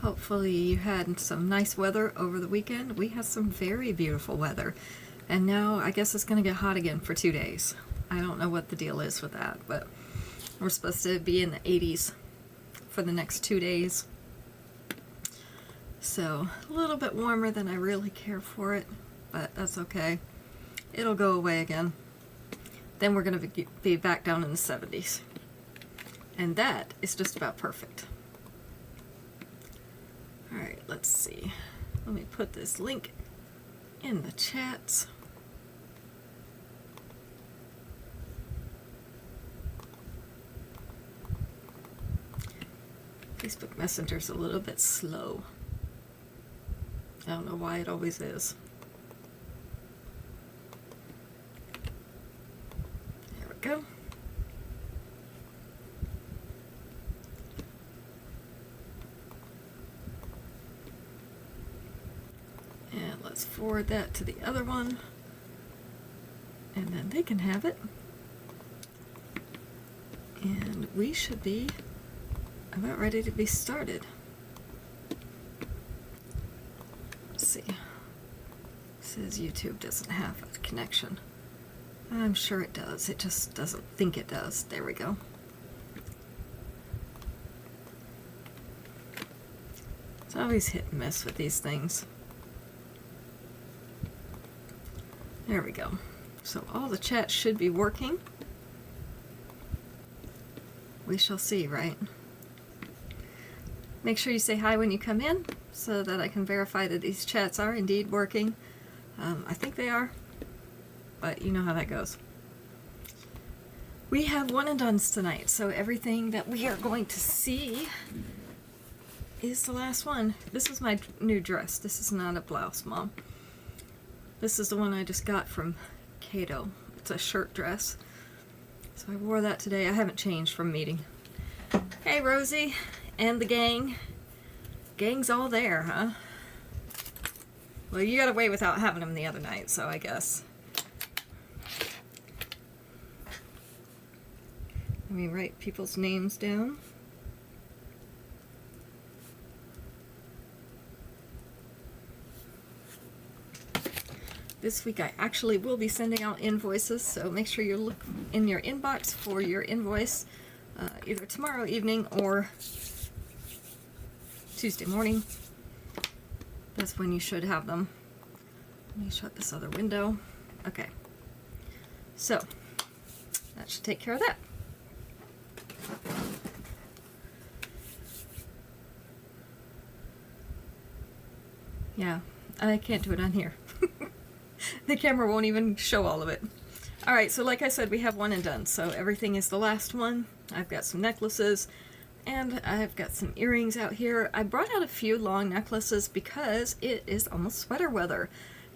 Hopefully you had some nice weather over the weekend. We had some very beautiful weather. And now I guess it's going to get hot again for 2 days. I don't know what the deal is with that, but we're supposed to be in the 80s for the next 2 days. So a little bit warmer than I really care for it, but that's okay. It'll go away again. Then we're going to be back down in the 70s. And that is just about perfect. Alright, let's see. Let me put this link in the chats. Facebook Messenger's a little bit slow. I don't know why, it always is. There we go. And let's forward that to the other one. And then they can have it. And we should be about ready to be started. Let's see. It says YouTube doesn't have a connection. I'm sure it does. It just doesn't think it does. There we go. It's always hit and miss with these things. There we go. So all the chat should be working. We shall see, right? Make sure you say hi when you come in so that I can verify that these chats are indeed working. I think they are, but you know how that goes. We have one and dones tonight, so everything that we are going to see is the last one. This is my new dress. This is not a blouse, Mom. This is the one I just got from Cato. It's a shirt dress. So I wore that today. I haven't changed from meeting. Hey, Rosie and the gang. Gang's all there, huh? Well, you got away without having them the other night, so I guess. Let me write people's names down. This week I actually will be sending out invoices, so make sure you look in your inbox for your invoice either tomorrow evening or Tuesday morning. That's when you should have them. Let me shut this other window. Okay. So, that should take care of that. Yeah, I can't do it on here. The camera won't even show all of it. Alright, so like I said, we have one and done. So everything is the last one. I've got some necklaces, and I've got some earrings out here. I brought out a few long necklaces because it is almost sweater weather.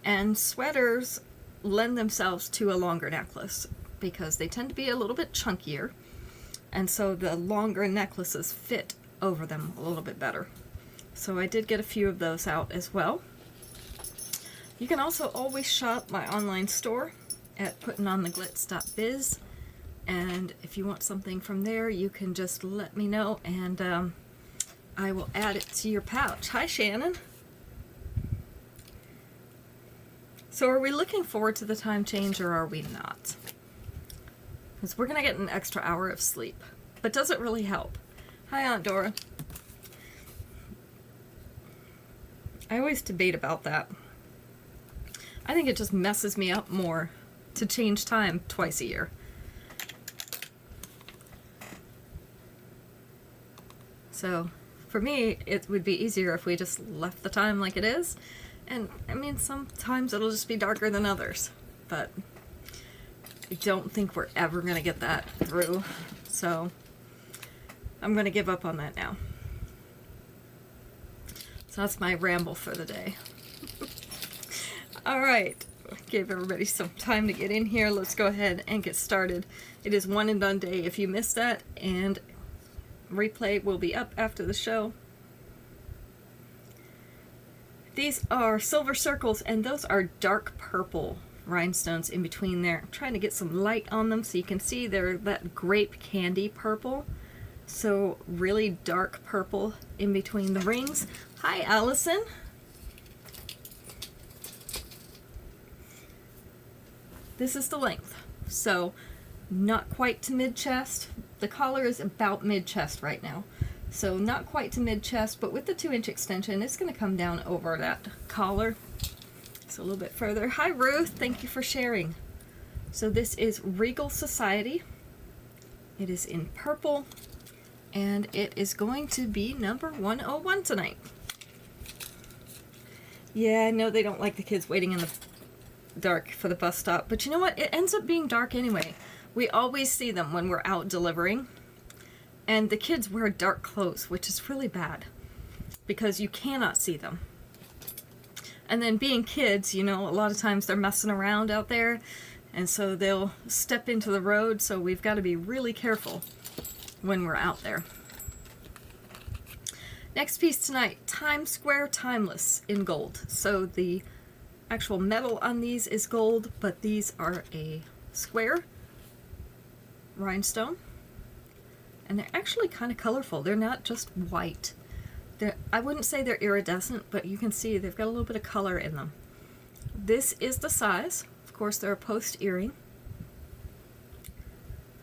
And sweaters lend themselves to a longer necklace because they tend to be a little bit chunkier. And so the longer necklaces fit over them a little bit better. So I did get a few of those out as well. You can also always shop my online store at puttingontheglitz.biz, and if you want something from there, you can just let me know, and I will add it to your pouch. Hi, Shannon. So are we looking forward to the time change, or are we not? Because we're going to get an extra hour of sleep, but does it really help? Hi, Aunt Dora. I always debate about that. I think it just messes me up more to change time twice a year. So, for me, it would be easier if we just left the time like it is. And, I mean, sometimes it'll just be darker than others. But I don't think we're ever going to get that through. So, I'm going to give up on that now. So that's my ramble for the day. Alright, gave everybody some time to get in here. Let's go ahead and get started. It is one and done day if you missed that, and replay will be up after the show. These are silver circles, and those are dark purple rhinestones in between there. I'm trying to get some light on them so you can see they're that grape candy purple. So really dark purple in between the rings. Hi, Allison. This is the length. So not quite to mid-chest. The collar is about mid-chest right now. So not quite to mid-chest, but with the 2-inch extension, it's going to come down over that collar. So a little bit further. Hi, Ruth. Thank you for sharing. So this is Regal Society. It is in purple, and it is going to be number 101 tonight. Yeah, I know they don't like the kids waiting in the dark for the bus stop, but you know what? It ends up being dark anyway. We always see them when we're out delivering, and the kids wear dark clothes, which is really bad because you cannot see them. And then being kids, you know, a lot of times they're messing around out there, and so they'll step into the road, so we've got to be really careful when we're out there. Next piece tonight, Times Square Timeless in gold. So the actual metal on these is gold, but these are a square rhinestone, and they're actually kind of colorful. They're not just white. I wouldn't say they're iridescent, but you can see they've got a little bit of color in them. This is the size. Of course, they're a post earring.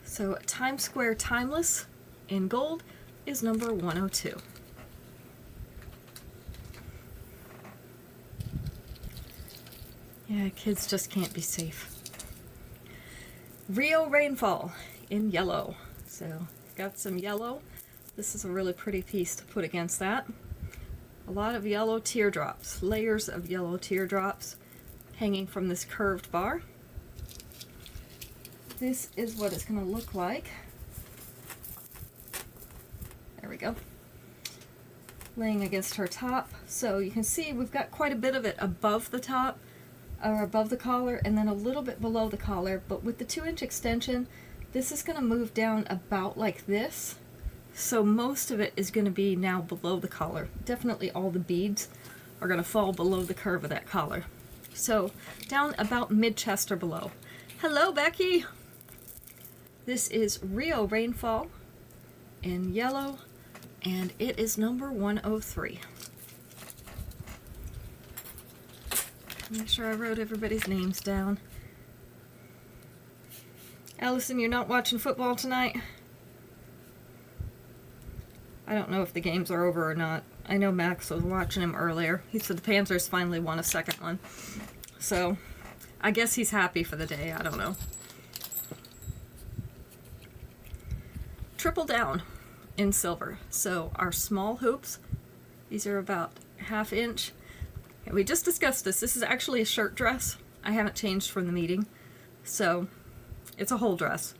So Times Square Timeless in gold is number 102. Yeah, kids just can't be safe. Rio Rainfall in yellow. So got some yellow. This is a really pretty piece to put against that. A lot of yellow teardrops, layers of yellow teardrops hanging from this curved bar. This is what it's going to look like. There we go. Laying against her top. So you can see we've got quite a bit of it above the top, or above the collar, and then a little bit below the collar. But with the 2-inch extension, this is going to move down about like this. So most of it is going to be now below the collar. Definitely all the beads are going to fall below the curve of that collar. So down about mid-chest or below. Hello, Becky! This is Rio Rainfall in yellow, and it is number 103. Make sure I wrote everybody's names down. Allison, you're not watching football tonight? I don't know if the games are over or not. I know Max was watching him earlier. He said the Panthers finally won a second one. So, I guess he's happy for the day. I don't know. Triple down in silver. So, our small hoops, these are about 1/2 inch. And we just discussed this. This is actually a shirt dress. I haven't changed from the meeting. So, it's a whole dress.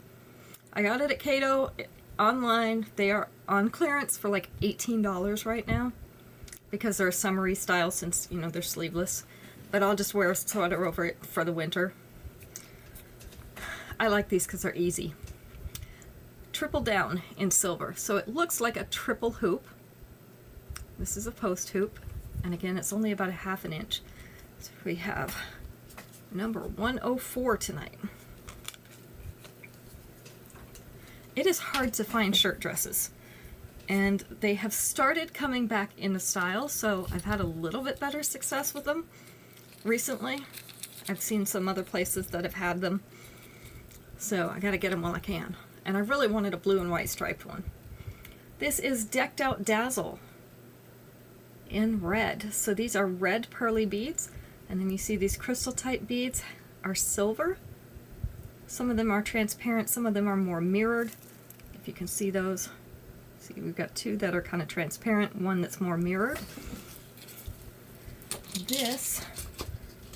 I got it at Cato online. They are on clearance for like $18 right now because they're a summery style since, you know, they're sleeveless. But I'll just wear a sweater over it for the winter. I like these because they're easy. Triple down in silver. So it looks like a triple hoop. This is a post hoop. And again, it's only about 1/2 inch. So we have number 104 tonight. It is hard to find shirt dresses, and they have started coming back into style, so I've had a little bit better success with them recently. I've seen some other places that have had them, so I gotta get them while I can. And I really wanted a blue and white striped one. This is Decked Out Dazzle in red. So these are red pearly beads, and then you see these crystal type beads are silver. Some of them are transparent, some of them are more mirrored, if you can see those. See, we've got 2 that are kind of transparent, 1 that's more mirrored. This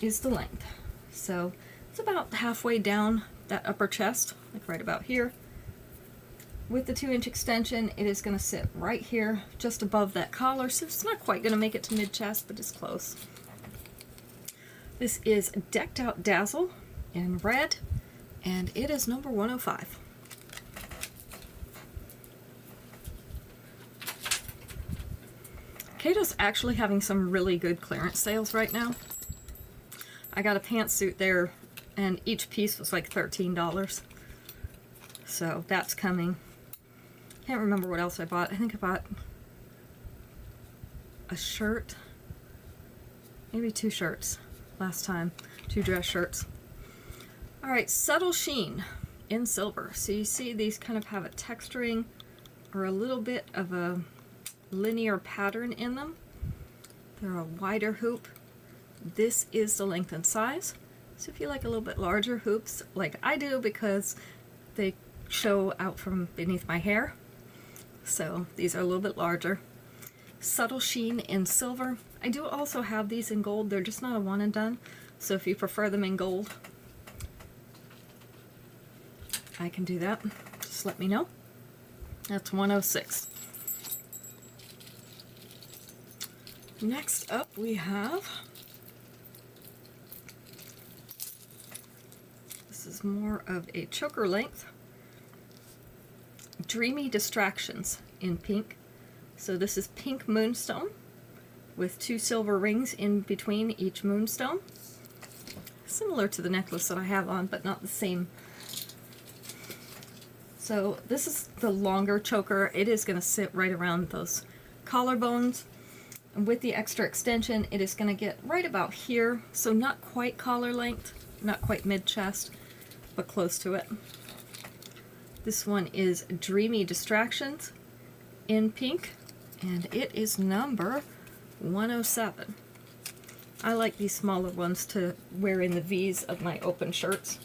is the length. So it's about halfway down that upper chest, like right about here. With the 2-inch extension, it is going to sit right here, just above that collar, so it's not quite going to make it to mid-chest, but it's close. This is Decked Out Dazzle in red, and it is number 105. Cato's actually having some really good clearance sales right now. I got a pantsuit there, and each piece was like $13. So that's coming. Can't remember what else I bought. I think I bought a shirt, maybe 2 shirts last time, 2 dress shirts. All right, subtle sheen in silver. So you see these kind of have a texturing or a little bit of a linear pattern in them. They're a wider hoop. This is the length and size. So if you like a little bit larger hoops, like I do, because they show out from beneath my hair. So these are a little bit larger. Subtle sheen in silver. I do also have these in gold. They're just not a one and done. So if you prefer them in gold, I can do that. Just let me know. That's 106. Next up we have, this is more of a choker length, Dreamy Distractions in pink. So this is pink moonstone with 2 silver rings in between each moonstone. Similar to the necklace that I have on, but not the same. So this is the longer choker. It is going to sit right around those collarbones. And with the extra extension, it is going to get right about here. So not quite collar length, not quite mid-chest, but close to it. This one is Dreamy Distractions in pink, and it is number 107. I like these smaller ones to wear in the V's of my open shirts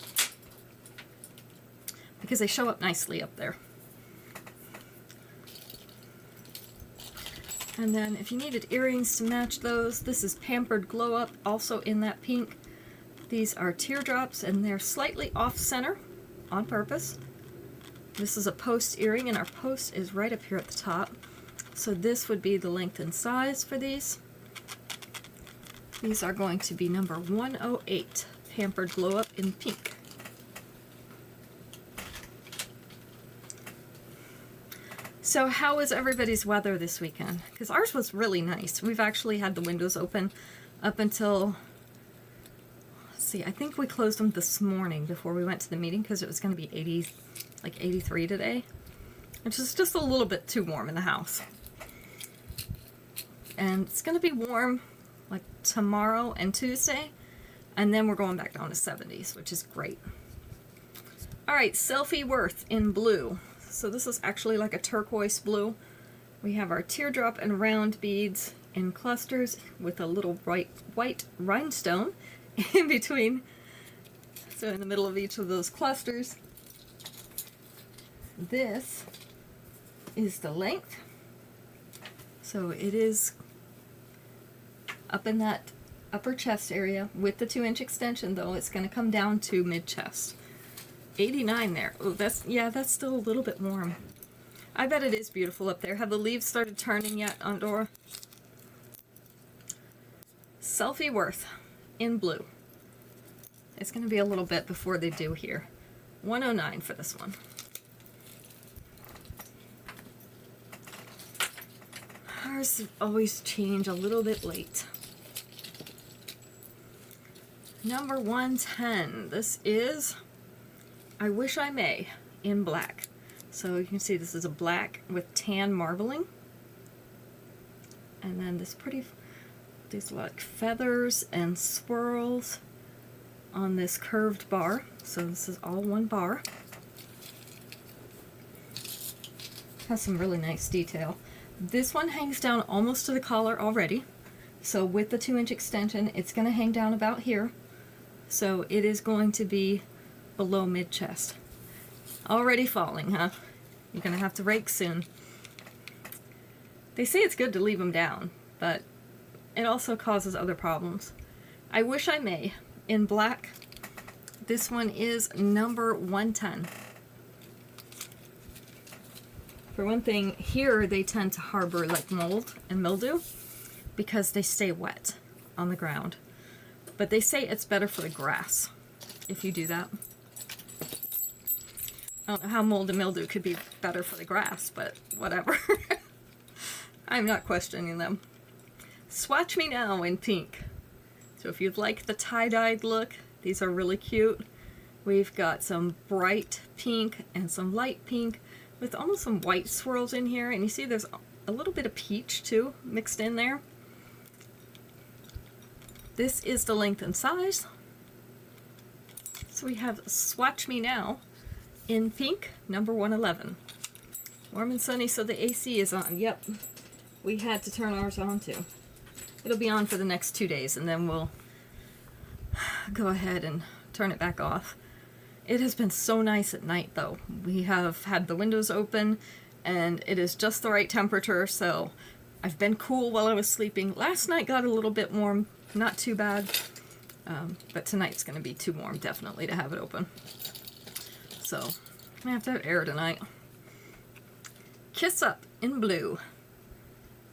because they show up nicely up there. And then if you needed earrings to match those, this is Pampered Glow Up, also in that pink. These are teardrops and they're slightly off center on purpose. This is a post earring and our post is right up here at the top. So this would be the length and size for these. These are going to be number 108, Pampered Glow Up in pink. So how was everybody's weather this weekend? Because ours was really nice. We've actually had the windows open up until, let's see, I think we closed them this morning before we went to the meeting because it was going to be 80, like 83 today, which is just a little bit too warm in the house. And it's going to be warm like tomorrow and Tuesday, and then we're going back down to 70s, which is great. All right, Selfie Worth in blue. So this is actually like a turquoise blue. We have our teardrop and round beads in clusters with a little white rhinestone in between. So in the middle of each of those clusters. This is the length. So it is up in that upper chest area with the 2-inch extension, though it's going to come down to mid-chest. 89 there. Oh, that's still a little bit warm. I bet it is beautiful up there. Have the leaves started turning yet on Dora? Selfie Worth in blue. It's going to be a little bit before they do here. 109 for this one. Ours always change a little bit late. Number 110. This is I Wish I May in black. So you can see this is a black with tan marbling. And then these like feathers and swirls on this curved bar. So this is all one bar. Has some really nice detail. This one hangs down almost to the collar already. So with the 2-inch extension, it's going to hang down about here. So it is going to be below mid-chest. Already falling, huh? You're going to have to rake soon. They say it's good to leave them down, but it also causes other problems. I Wish I May in black. This one is number 110. For one thing, here they tend to harbor like mold and mildew because they stay wet on the ground. But they say it's better for the grass if you do that. I don't know how mold and mildew could be better for the grass, but whatever. I'm not questioning them. Swatch Me Now in pink. So if you'd like the tie-dyed look, these are really cute. We've got some bright pink and some light pink. with almost some white swirls in here, and you see there's a little bit of peach too mixed in there. This is the length and size. So we have Swatch Me Now in pink, number 111. Warm and sunny, so the AC is on. Yep, we had to turn ours on too. It'll be on for the next 2 days, and then we'll go ahead and turn it back off. It has been so nice at night, though. We have had the windows open, and it is just the right temperature, so I've been cool while I was sleeping. Last night got a little bit warm, not too bad, but tonight's going to be too warm, definitely, to have it open. So, I have to have air tonight. Kiss Up in blue.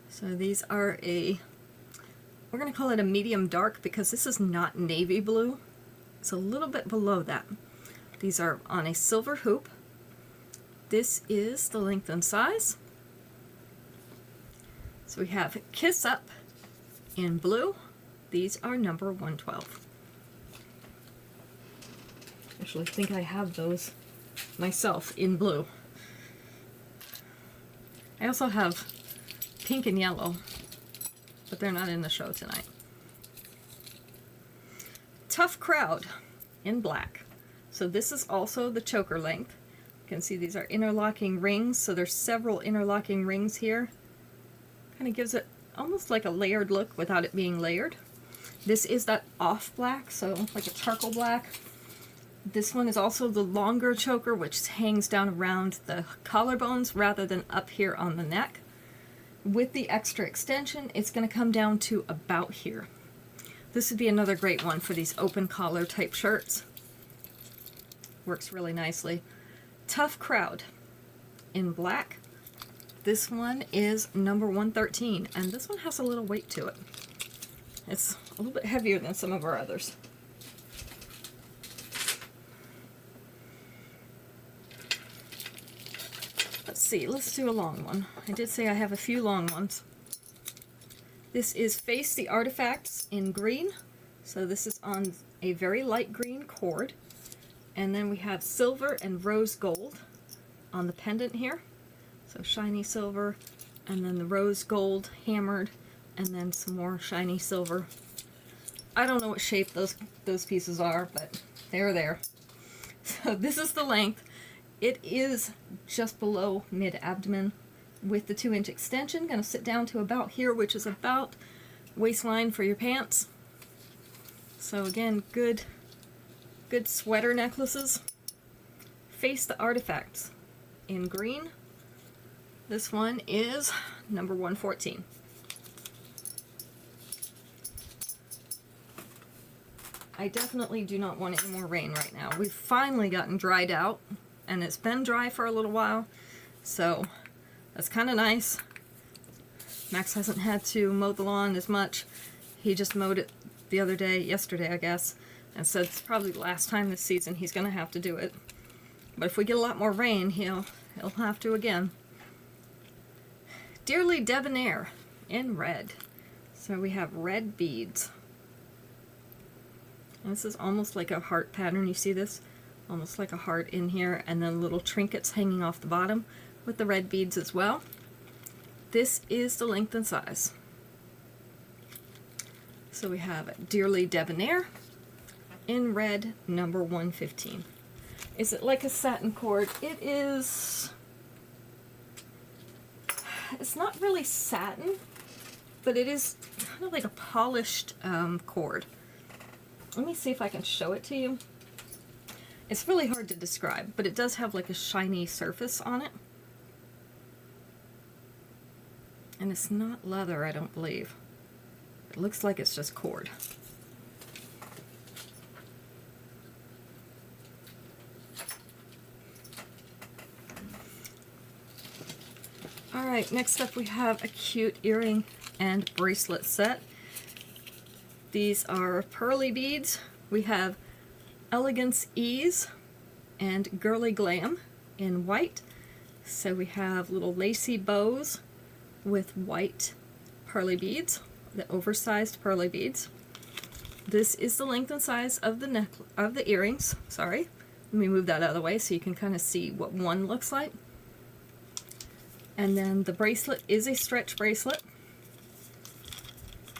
So these are we're going to call it a medium dark because this is not navy blue. It's a little bit below that. These are on a silver hoop. This is the length and size. So we have Kiss Up in blue. These are number 112. Actually, I think I have those myself in blue. I also have pink and yellow, but they're not in the show tonight. Tough Crowd in black. So this is also the choker length. You can see these are interlocking rings, so there's several interlocking rings here. Kind of gives it almost like a layered look without it being layered. This is that off black, so like a charcoal black. This one is also the longer choker, which hangs down around the collarbones rather than up here on the neck. With the extra extension, it's going to come down to about here. This would be another great one for these open collar type shirts. Works really nicely. Tough Crowd in black. This one is number 113, and this one has a little weight to it. It's a little bit heavier than some of our others. Let's see, let's do a long one. I did say I have a few long ones. This is Face the Artifacts in green. So this is on a very light green cord. And then we have silver and rose gold on the pendant here. So shiny silver, and then the rose gold hammered, and then some more shiny silver. I don't know what shape those pieces are, but they're there. So this is the length. It is just below mid-abdomen with the 2-inch extension. Going to sit down to about here, which is about waistline for your pants. So again, good sweater necklaces. Face the Artifacts in green. This one is number 114. I definitely do not want any more rain right now. We've finally gotten dried out, and it's been dry for a little while, so that's kind of nice. Max hasn't had to mow the lawn as much. He just mowed it the other day, yesterday I guess, and said it's probably the last time this season he's going to have to do it. But if we get a lot more rain, he'll have to again. Dearly Debonair in red. So we have red beads. And this is almost like a heart pattern. You see this? Almost like a heart in here, and then little trinkets hanging off the bottom with the red beads as well. This is the length and size. So we have Dearly Debonair in red, number 115. Is it like a satin cord? It is. It's not really satin, but it is kind of like a polished cord. Let me see if I can show it to you. It's really hard to describe, but it does have like a shiny surface on it. And it's not leather, I don't believe. It looks like it's just cord. Alright, next up we have a cute earring and bracelet set. These are pearly beads. We have Elegance Ease and Girly Glam in white. So we have little lacy bows with white pearly beads, the oversized pearly beads. This is the length and size of the earrings. Sorry. Let me move that out of the way so you can kind of see what one looks like. And then the bracelet is a stretch bracelet.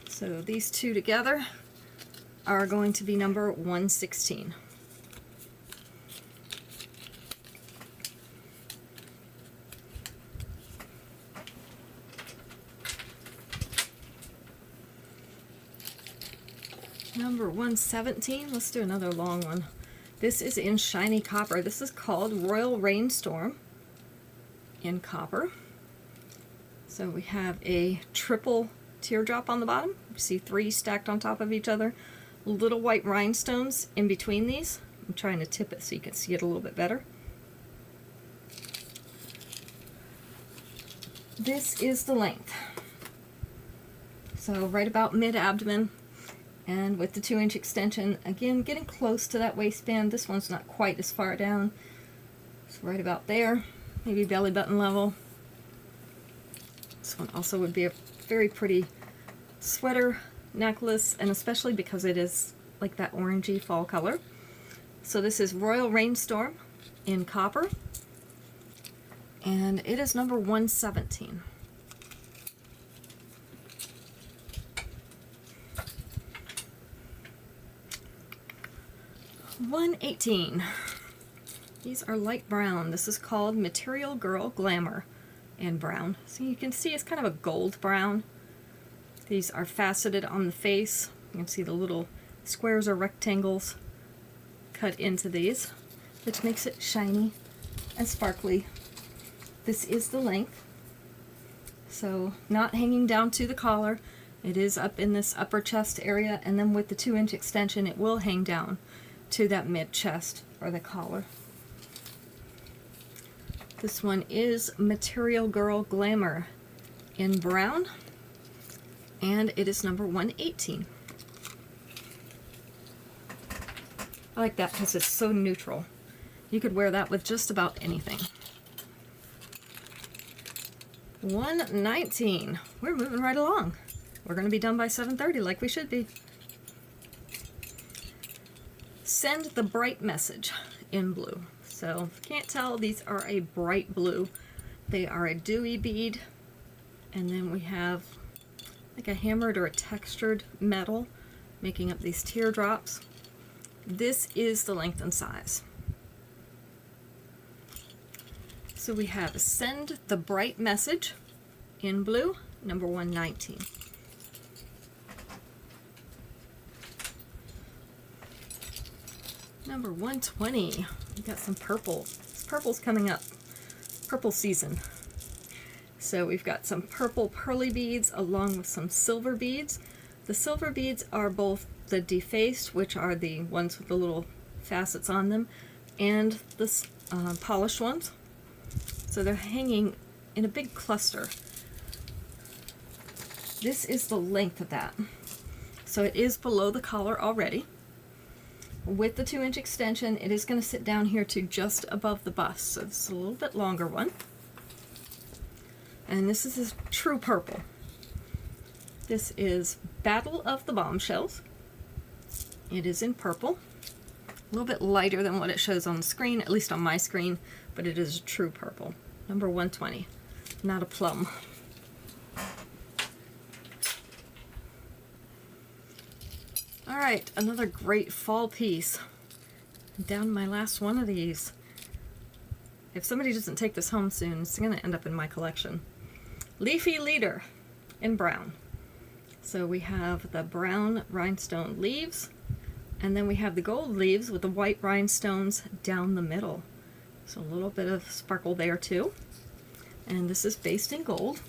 So these two together are going to be number 116. Number 117, let's do another long one. This is in shiny copper. This is called Royal Rainstorm in copper. So we have a triple teardrop on the bottom. You see 3 stacked on top of each other. Little white rhinestones in between these. I'm trying to tip it so you can see it a little bit better. This is the length. So right about mid-abdomen. And with the 2-inch extension, again, getting close to that waistband. This one's not quite as far down. It's right about there, maybe belly button level. This one also would be a very pretty sweater necklace, and especially because it is like that orangey fall color. So this is Royal Rainstorm in copper, and it is number 117. 118. These are light brown. This is called Material Girl Glamour in brown. So you can see it's kind of a gold brown. These are faceted on the face. You can see the little squares or rectangles cut into these, which makes it shiny and sparkly. This is the length. So not hanging down to the collar. It is up in this upper chest area, and then with the 2-inch extension it will hang down to that mid-chest or the collar. This one is Material Girl Glamour in brown, and it is number 118. I like that because it's so neutral. You could wear that with just about anything. 119. We're moving right along. We're going to be done by 7:30 like we should be. Send the Bright Message in blue. So if you can't tell, these are a bright blue. They are a dewy bead, and then we have like a hammered or a textured metal making up these teardrops. This is the length and size. So we have Send the Bright Message in blue, number 119. Number 120, we got some purple. This purple's coming up. Purple season. So we've got some purple pearly beads along with some silver beads. The silver beads are both the defaced, which are the ones with the little facets on them, and the polished ones. So they're hanging in a big cluster. This is the length of that. So it is below the collar already. With the 2-inch extension, it is going to sit down here to just above the bust. So it's a little bit longer one. And this is a true purple. This is Battle of the Bombshells. It is in purple. A little bit lighter than what it shows on the screen, at least on my screen, but it is a true purple. Number 120. Not a plum. Alright, another great fall piece. Down my last one of these. If somebody doesn't take this home soon, it's going to end up in my collection. Leafy Leader in brown. So we have the brown rhinestone leaves, and then we have the gold leaves with the white rhinestones down the middle. So a little bit of sparkle there too. And this is based in gold.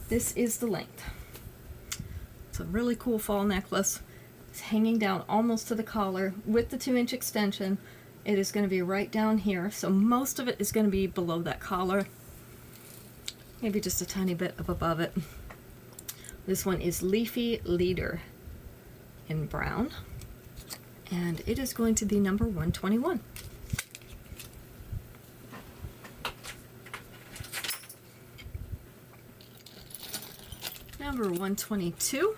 This is the length. It's a really cool fall necklace. It's hanging down almost to the collar with the 2-inch extension. It is going to be right down here, so most of it is going to be below that collar. Maybe just a tiny bit up above it. This one is Leafy Leader in brown, and it is going to be number 121. Number 122,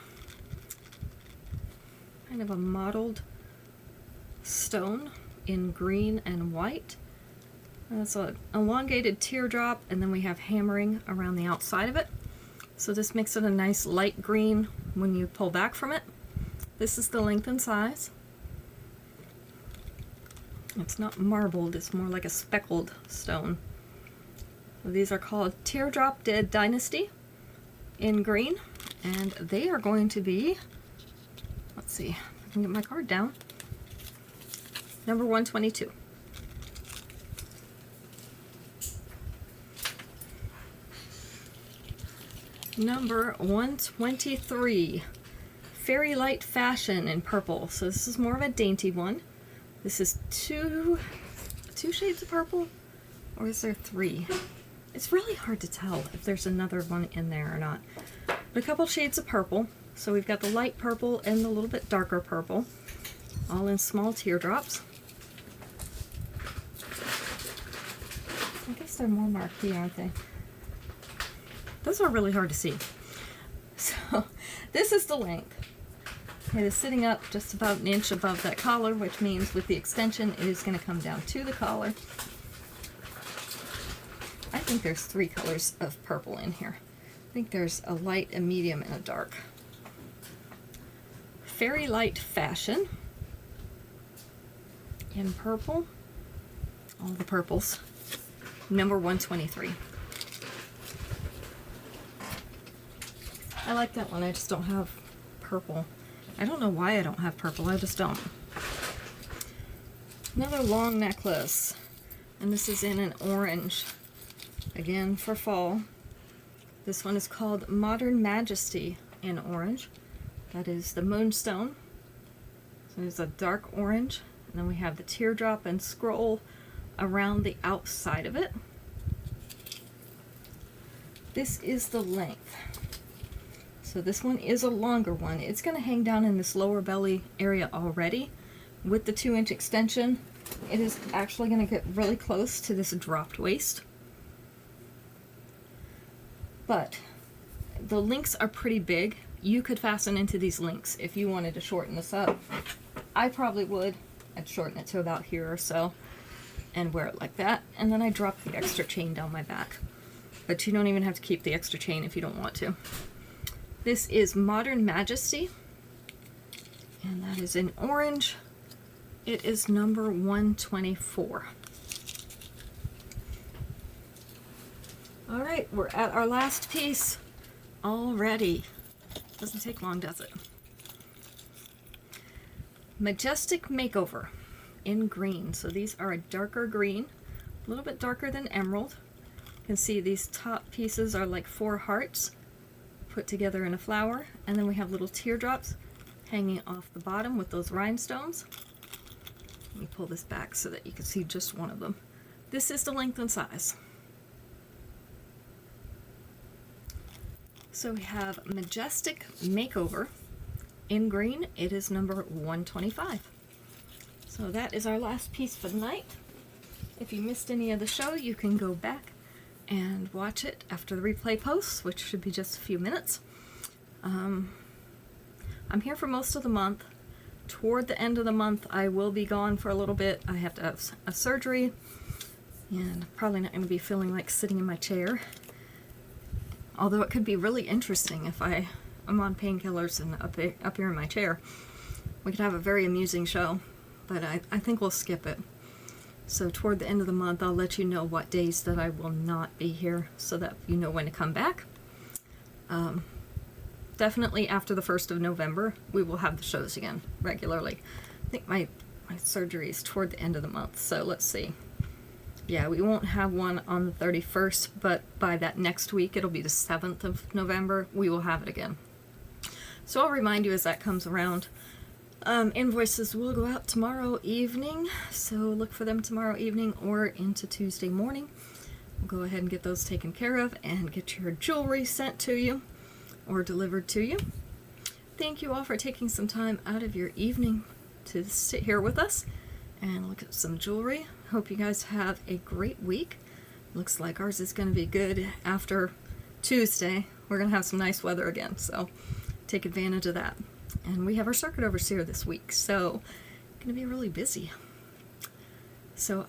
kind of a mottled stone in green and white. That's an elongated teardrop, and then we have hammering around the outside of it. So this makes it a nice light green when you pull back from it. This is the length and size. It's not marbled, it's more like a speckled stone. So these are called Teardrop Dead Dynasty in green, and they are going to be, let's see if I can get my card down, number 122. Number 123, Fairy Light Fashion in purple. So this is more of a dainty one. This is two shades of purple, or is there three? It's really hard to tell if there's another one in there or not. But a couple shades of purple. So we've got the light purple and the little bit darker purple, all in small teardrops. I guess they're more marquee, aren't they? Those are really hard to see. So this is the length. It is sitting up just about an inch above that collar, which means with the extension it is going to come down to the collar. I think there's 3 colors of purple in here. I think there's a light, a medium, and a dark. Fairy Light Fashion in purple. All the purples. Number 123. I like that one, I just don't have purple. I don't know why I don't have purple, I just don't. Another long necklace, and this is in an orange, again for fall. This one is called Modern Majesty in orange. That is the moonstone. So there's a dark orange, and then we have the teardrop and scroll around the outside of it. This is the length. So this one is a longer one. It's going to hang down in this lower belly area already. With the 2-inch extension, it is actually going to get really close to this dropped waist. But the links are pretty big. You could fasten into these links if you wanted to shorten this up. I probably would. I'd shorten it to about here or so and wear it like that. And then I drop the extra chain down my back. But you don't even have to keep the extra chain if you don't want to. This is Modern Majesty, and that is in orange. It is number 124. All right, we're at our last piece already. Doesn't take long, does it? Majestic Makeover in green. So these are a darker green, a little bit darker than emerald. You can see these top pieces are like 4 hearts put together in a flower, and then we have little teardrops hanging off the bottom with those rhinestones. Let me pull this back so that you can see just one of them. This is the length and size. So we have Majestic Makeover in green. It is number 125. So that is our last piece for the night. If you missed any of the show, you can go back and watch it after the replay posts, which should be just a few minutes. I'm here for most of the month. Toward the end of the month, I will be gone for a little bit. I have to have a surgery, and probably not going to be feeling like sitting in my chair. Although it could be really interesting if I'm on painkillers and up here in my chair. We could have a very amusing show, but I think we'll skip it. So toward the end of the month, I'll let you know what days that I will not be here so that you know when to come back. Definitely after the 1st of November, we will have the shows again regularly. I think my surgery is toward the end of the month, so let's see. Yeah, we won't have one on the 31st, but by that next week, it'll be the 7th of November, we will have it again. So I'll remind you as that comes around. Invoices will go out tomorrow evening, so look for them tomorrow evening or into Tuesday morning. We'll go ahead and get those taken care of and get your jewelry sent to you or delivered to you. Thank you all for taking some time out of your evening to sit here with us and look at some jewelry. Hope you guys have a great week. Looks like ours is going to be good after Tuesday. We're going to have some nice weather again, so take advantage of that. And we have our circuit overseer this week, so going to be really busy. So